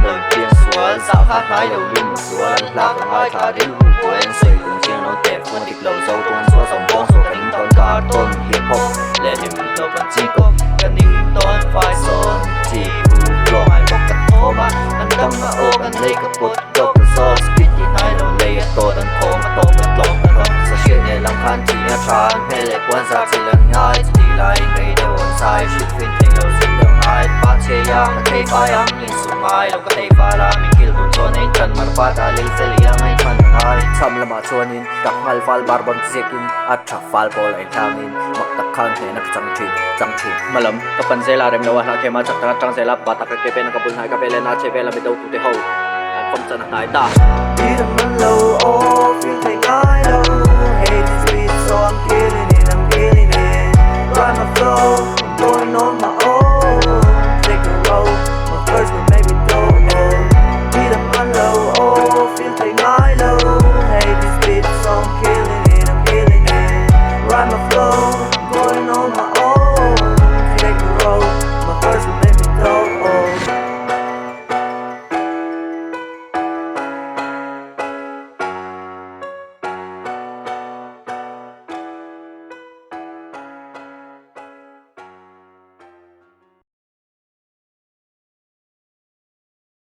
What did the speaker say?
lời tiếng xua dạo hát hái đầu lưng xua lần lạc còn hai thả đến hù của em xây cùng tiếng nói đẹp quân thịt lầu dâu tuôn xua dòng bóng số cánh con cả tôn hip hop lệ niềm đầu vẫn chỉ có cần nín tôn phải son chỉ hù lo ai bốc cắt thô mà anh đâm mà ô anh lấy các bột độc so speed thì hai đầu lấy tô đần khô mà tô bật lộn mà không sẽ chuyện này làm khăn chỉ nhớ tràn hay lệ quan sát chỉ lần ngay thì lại ngày đầu on sai shoot fin thành đầu xin đường hai ba chế yang mà thấy phải ăn linh sung mai lâu có thấy phải là mình kill buồn cho nên cần mà phát ra linh sẽ liang ngay phần hai chăm là mà cho nên đặc hal fal barbon zekin at chak fal ball ay tangin magtakhan hay nakachangchin malam kapan zela rem lawa na kema chak chang zela bata ka kepe na kabul hai ka pele na che vela mi đâu tu te ho phong chân hai ta đi đừng lâu oh feel thấy cái đâu hate sweet so I'm killing it ride my flow I'm going on my